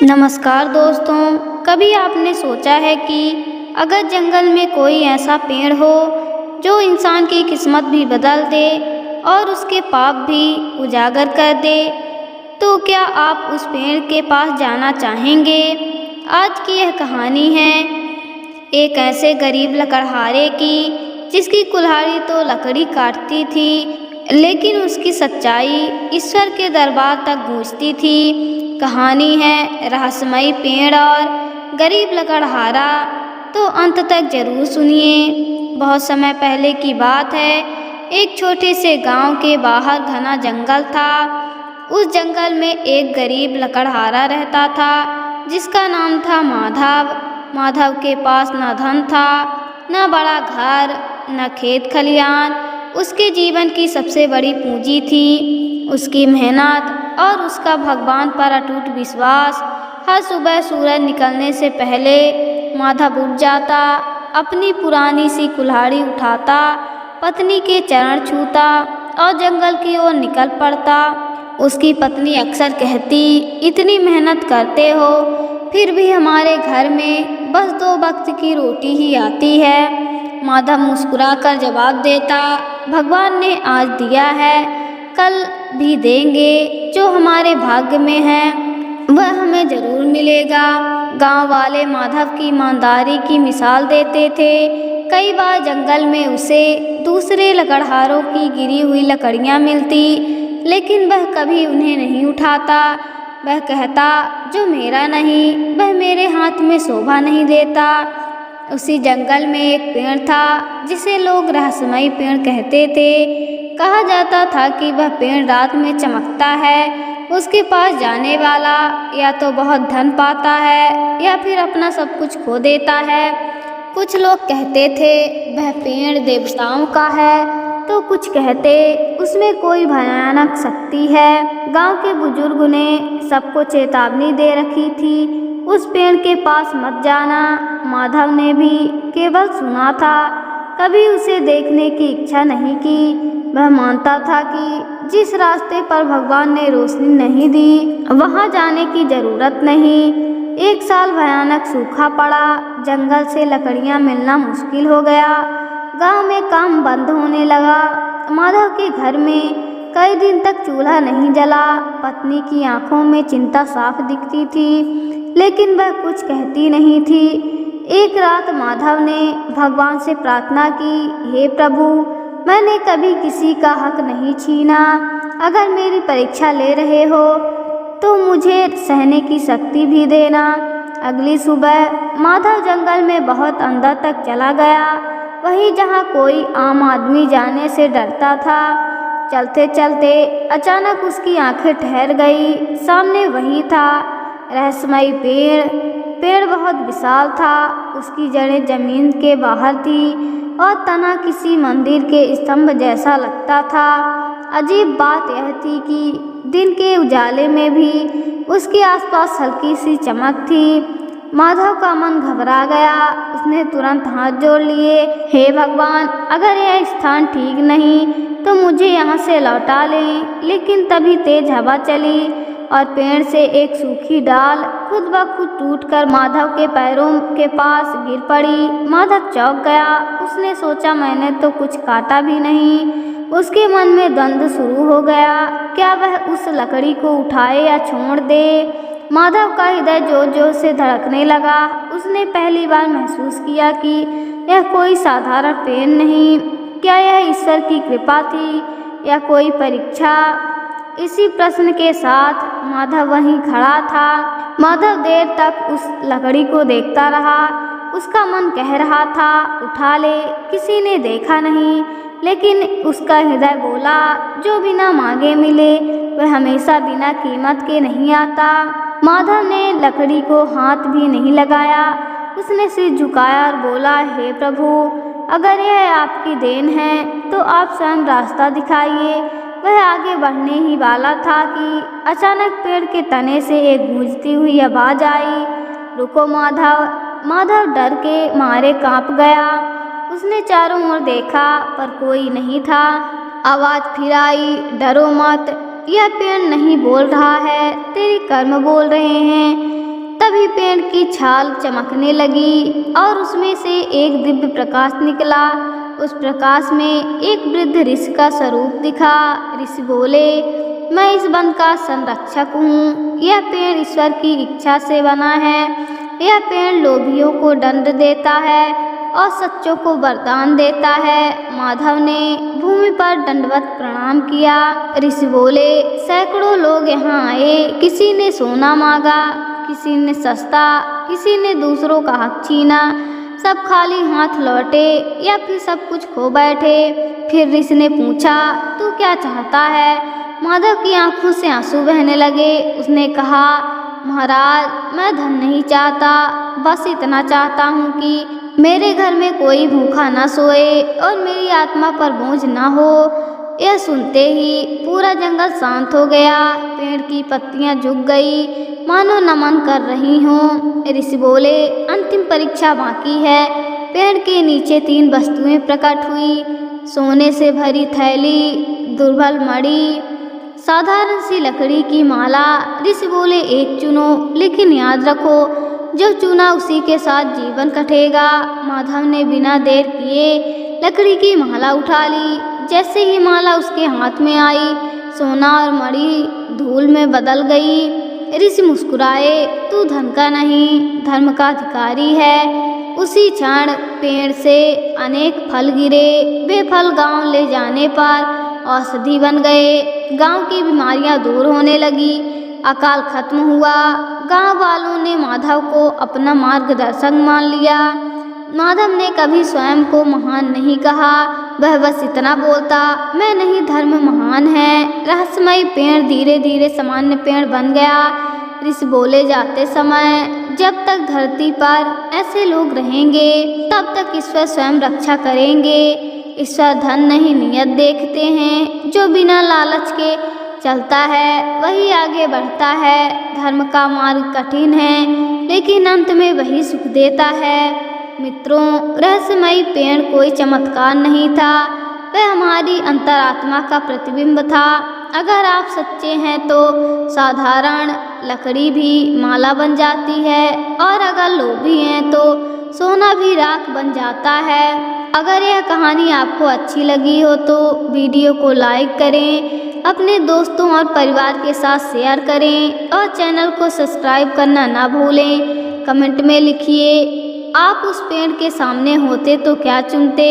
नमस्कार दोस्तों, कभी आपने सोचा है कि अगर जंगल में कोई ऐसा पेड़ हो जो इंसान की किस्मत भी बदल दे और उसके पाप भी उजागर कर दे, तो क्या आप उस पेड़ के पास जाना चाहेंगे? आज की यह कहानी है एक ऐसे गरीब लकड़हारे की जिसकी कुल्हाड़ी तो लकड़ी काटती थी, लेकिन उसकी सच्चाई ईश्वर के दरबार तक गूंजती थी। कहानी है रहस्यमयी पेड़ और गरीब लकड़हारा। तो अंत तक जरूर सुनिए। बहुत समय पहले की बात है, एक छोटे से गांव के बाहर घना जंगल था। उस जंगल में एक गरीब लकड़हारा रहता था जिसका नाम था माधव। माधव के पास न धन था, न बड़ा घर, न खेत खलियान। उसके जीवन की सबसे बड़ी पूंजी थी उसकी मेहनत और उसका भगवान पर अटूट विश्वास। हर सुबह सूरज निकलने से पहले माधव उठ जाता, अपनी पुरानी सी कुल्हाड़ी उठाता, पत्नी के चरण छूता और जंगल की ओर निकल पड़ता। उसकी पत्नी अक्सर कहती, इतनी मेहनत करते हो फिर भी हमारे घर में बस 2 वक्त की रोटी ही आती है। माधव मुस्कुराकर जवाब देता, भगवान ने आज दिया है, कल भी देंगे। जो हमारे भाग्य में है वह हमें जरूर मिलेगा। गांव वाले माधव की ईमानदारी की मिसाल देते थे। कई बार जंगल में उसे दूसरे लकड़हारों की गिरी हुई लकड़ियां मिलती, लेकिन वह कभी उन्हें नहीं उठाता। वह कहता, जो मेरा नहीं वह मेरे हाथ में शोभा नहीं देता। उसी जंगल में एक पेड़ था जिसे लोग रहस्यमयी पेड़ कहते थे। कहा जाता था कि वह पेड़ रात में चमकता है। उसके पास जाने वाला या तो बहुत धन पाता है या फिर अपना सब कुछ खो देता है। कुछ लोग कहते थे वह पेड़ देवताओं का है, तो कुछ कहते उसमें कोई भयानक शक्ति है। गांव के बुजुर्ग ने सबको चेतावनी दे रखी थी, उस पेड़ के पास मत जाना। माधव ने भी केवल सुना था, कभी उसे देखने की इच्छा नहीं की। वह मानता था कि जिस रास्ते पर भगवान ने रोशनी नहीं दी वहां जाने की जरूरत नहीं। एक साल भयानक सूखा पड़ा, जंगल से लकड़ियां मिलना मुश्किल हो गया, गांव में काम बंद होने लगा। माधव के घर में कई दिन तक चूल्हा नहीं जला। पत्नी की आंखों में चिंता साफ दिखती थी, लेकिन वह कुछ कहती नहीं थी। एक रात माधव ने भगवान से प्रार्थना की, हे प्रभु, मैंने कभी किसी का हक नहीं छीना। अगर मेरी परीक्षा ले रहे हो तो मुझे सहने की शक्ति भी देना। अगली सुबह माधव जंगल में बहुत अंदर तक चला गया, वहीं जहां कोई आम आदमी जाने से डरता था। चलते चलते अचानक उसकी आंखें ठहर गई। सामने वही था, रहस्यमयी पेड़। पेड़ बहुत विशाल था, उसकी जड़ें जमीन के बाहर थी और तना किसी मंदिर के स्तंभ जैसा लगता था। अजीब बात यह थी कि दिन के उजाले में भी उसके आसपास हल्की सी चमक थी। माधव का मन घबरा गया। उसने तुरंत हाथ जोड़ लिए, हे भगवान, अगर यह स्थान ठीक नहीं तो मुझे यहाँ से लौटा लें। लेकिन तभी तेज हवा चली और पेड़ से एक सूखी डाल खुद ब खुद टूटकर माधव के पैरों के पास गिर पड़ी। माधव चौंक गया। उसने सोचा, मैंने तो कुछ काटा भी नहीं। उसके मन में द्वंद्व शुरू हो गया, क्या वह उस लकड़ी को उठाए या छोड़ दे। माधव का हृदय जोर जोर से धड़कने लगा। उसने पहली बार महसूस किया कि यह कोई साधारण पेड़ नहीं। क्या यह ईश्वर की कृपा थी या कोई परीक्षा? इसी प्रश्न के साथ माधव वहीं खड़ा था। माधव देर तक उस लकड़ी को देखता रहा। उसका मन कह रहा था, उठा ले, किसी ने देखा नहीं। लेकिन उसका हृदय बोला, जो बिना मांगे मिले वह हमेशा बिना कीमत के नहीं आता। माधव ने लकड़ी को हाथ भी नहीं लगाया। उसने सिर झुकाया और बोला, हे प्रभु, अगर यह आपकी देन है तो आप स्वयं रास्ता दिखाइए। वह आगे बढ़ने ही वाला था कि अचानक पेड़ के तने से एक गूंजती हुई आवाज आई, रुको माधव। माधव डर के मारे कांप गया। उसने चारों ओर देखा पर कोई नहीं था। आवाज फिर आई, डरो मत, यह पेड़ नहीं बोल रहा है, तेरे कर्म बोल रहे हैं। तभी पेड़ की छाल चमकने लगी और उसमें से एक दिव्य प्रकाश निकला। उस प्रकाश में एक वृद्ध ऋषि का स्वरूप दिखा। ऋषि बोले, मैं इस वन का संरक्षक हूँ। यह पेड़ ईश्वर की इच्छा से बना है। यह पेड़ लोभियों को दंड देता है और सच्चों को वरदान देता है। माधव ने भूमि पर दंडवत प्रणाम किया। ऋषि बोले, सैकड़ों लोग यहाँ आए। किसी ने सोना मांगा, किसी ने सस्ता, किसी ने दूसरों का हक छीना। सब खाली हाथ लौटे या फिर सब कुछ खो बैठे। फिर ऋषि ने पूछा, तू क्या चाहता है? माधव की आंखों से आंसू बहने लगे। उसने कहा, महाराज, मैं धन नहीं चाहता, बस इतना चाहता हूँ कि मेरे घर में कोई भूखा न सोए और मेरी आत्मा पर बोझ न हो। यह सुनते ही पूरा जंगल शांत हो गया। पेड़ की पत्तियां झुक गई, मानो नमन कर रही हों। ऋषि बोले, अंतिम परीक्षा बाकी है। पेड़ के नीचे 3 वस्तुएं प्रकट हुई। सोने से भरी थैली, दुर्लभ मणि, साधारण सी लकड़ी की माला। ऋषि बोले, एक चुनो, लेकिन याद रखो, जो चुना उसी के साथ जीवन कटेगा। माधव ने बिना देर किए लकड़ी की माला उठा ली। जैसे ही माला उसके हाथ में आई, सोना और मणि धूल में बदल गई। ऋषि मुस्कुराए, तू धन का नहीं, धर्म का अधिकारी है। उसी क्षण पेड़ से अनेक फल गिरे। वे फल गांव ले जाने पर औषधि बन गए। गांव की बीमारियां दूर होने लगी। अकाल खत्म हुआ। गांव वालों ने माधव को अपना मार्गदर्शक मान लिया। माधव ने कभी स्वयं को महान नहीं कहा। वह बस इतना बोलता, मैं नहीं, धर्म महान है। रहस्यमय पेड़ धीरे धीरे सामान्य पेड़ बन गया। ऋषि बोले, जाते समय जब तक धरती पर ऐसे लोग रहेंगे, तब तक ईश्वर स्वयं रक्षा करेंगे। ईश्वर धन नहीं, नियत देखते हैं। जो बिना लालच के चलता है वही आगे बढ़ता है। धर्म का मार्ग कठिन है, लेकिन अंत में वही सुख देता है। मित्रों, रहस्यमयी पेड़ कोई चमत्कार नहीं था, वह हमारी अंतरात्मा का प्रतिबिंब था। अगर आप सच्चे हैं तो साधारण लकड़ी भी माला बन जाती है, और अगर लोभी हैं तो सोना भी राख बन जाता है। अगर यह कहानी आपको अच्छी लगी हो तो वीडियो को लाइक करें, अपने दोस्तों और परिवार के साथ शेयर करें और चैनल को सब्सक्राइब करना ना भूलें। कमेंट में लिखिए, आप उस पेड़ के सामने होते तो क्या चुनते।